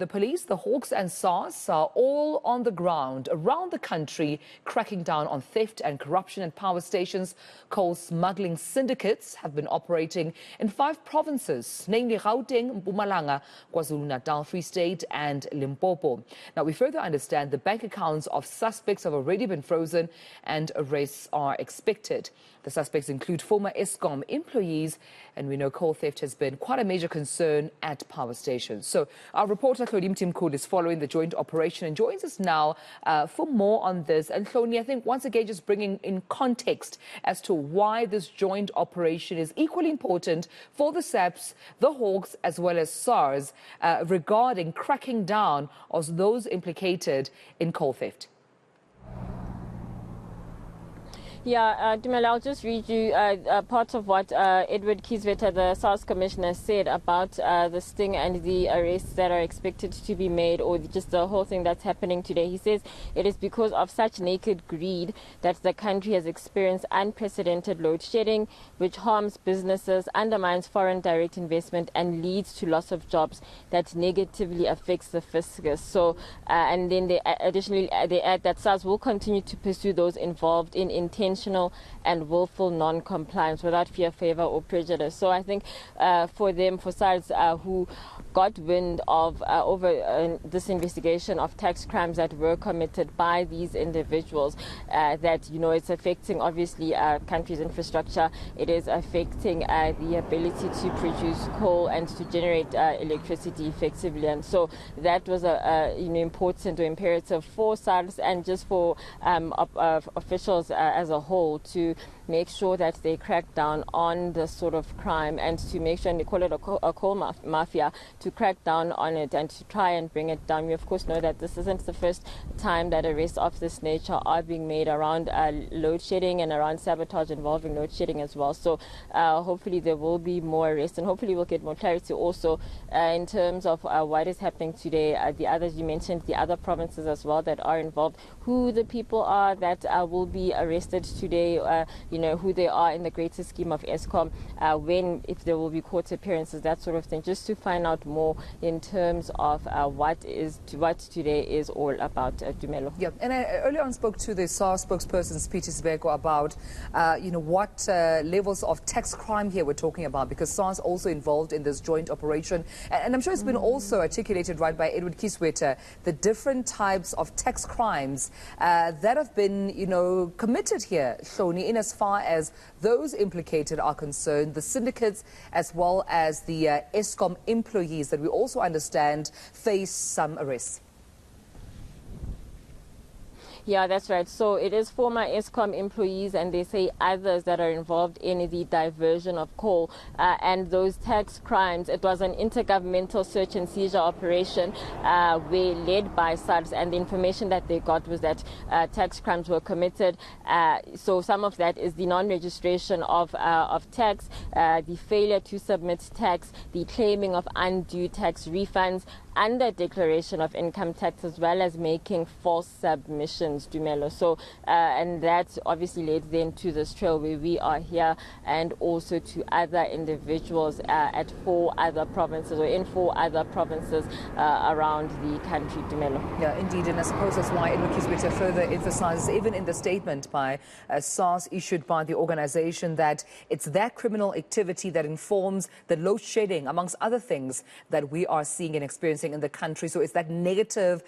The police, the Hawks and SARS are all on the ground around the country, cracking down on theft and corruption at power stations. Coal smuggling syndicates have been operating in 5 provinces, namely Gauteng, Mpumalanga, KwaZulu-Natal, Free State and Limpopo. Now, we further understand the bank accounts of suspects have already been frozen and arrests are expected. The suspects include former Eskom employees, and we know coal theft has been quite a major concern at power stations. So our reporter Hloni Mtimkulu is following the joint operation and joins us now for more on this. And Hloni, I think once again just bringing in context as to why this joint operation is equally important for the SAPS, the Hawks as well as SARS regarding cracking down on those implicated in coal theft. Yeah, Dumela, I'll just read you part of what Edward Kieswetter, the SARS commissioner, said about the sting and the arrests that are expected to be made, or just the whole thing that's happening today. He says it is because of such naked greed that the country has experienced unprecedented load shedding, which harms businesses, undermines foreign direct investment, and leads to loss of jobs that negatively affects the fiscus. So, and then they additionally they add that SARS will continue to pursue those involved in intentional and willful non-compliance without fear, favor or prejudice. So I think for SARS who got wind of over this investigation of tax crimes that were committed by these individuals, that, you know, it's affecting obviously country's infrastructure. It is affecting the ability to produce coal and to generate electricity effectively. And so that was a important or imperative for SARS and just for officials as a whole to make sure that they crack down on this sort of crime and to make sure, and they call it a coal mafia, to crack down on it and to try and bring it down. We of course know that this isn't the first time that arrests of this nature are being made around load shedding and around sabotage involving load shedding as well. So hopefully there will be more arrests and hopefully we'll get more clarity also in terms of what is happening today. The others you mentioned, the other provinces as well that are involved, who the people are that will be arrested today, who they are in the greater scheme of Eskom, if there will be court appearances, that sort of thing, just to find out more in terms of what today is all about. Dumelo. Yeah, and I earlier on spoke to the SARS spokesperson, Peter Sibeko, about what levels of tax crime here we're talking about, because SARS also involved in this joint operation, and I'm sure it's been also articulated right by Edward Kieswetter, the different types of tax crimes that have been committed here, Hloni, in as far as those implicated are concerned, the syndicates as well as the Eskom employees that we also understand face some arrests. Yeah, that's right. So it is former Eskom employees and they say others that are involved in the diversion of coal and those tax crimes. It was an intergovernmental search and seizure operation led by SARS, and the information that they got was that tax crimes were committed. So some of that is the non-registration of tax, the failure to submit tax, the claiming of undue tax refunds, under declaration of income tax, as well as making false submissions, Dumelo. So, and that obviously led then to this trail where we are here, and also to other individuals at 4 other provinces, or in 4 other provinces around the country, Dumelo. Yeah, indeed, and I suppose that's why Edward Kieswetter further emphasizes, even in the statement by SARS issued by the organization, that it's that criminal activity that informs the load shedding, amongst other things, that we are seeing and experiencing in the country. So it's that negative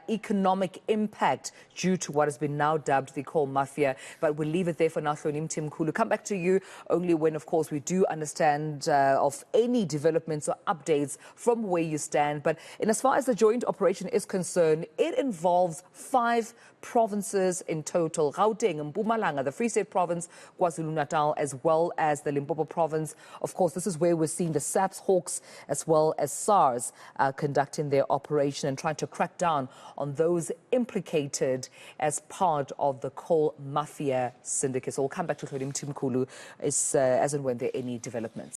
economic impact due to what has been now dubbed the coal mafia. But we'll leave it there for now. Hloni Mtimkulu, come back to you only when, of course, we do understand of any developments or updates from where you stand. But in as far as the joint operation is concerned, it involves 5 provinces in total: Gauteng, Mpumalanga, the Free State province, KwaZulu-Natal, as well as the Limpopo province. Of course, this is where we're seeing the SAPS, Hawks, as well as SARS conducting their operation and trying to crack down on those implicated as part of the coal mafia syndicate. So we'll come back to Hloni Mtimkulu as and when there are any developments.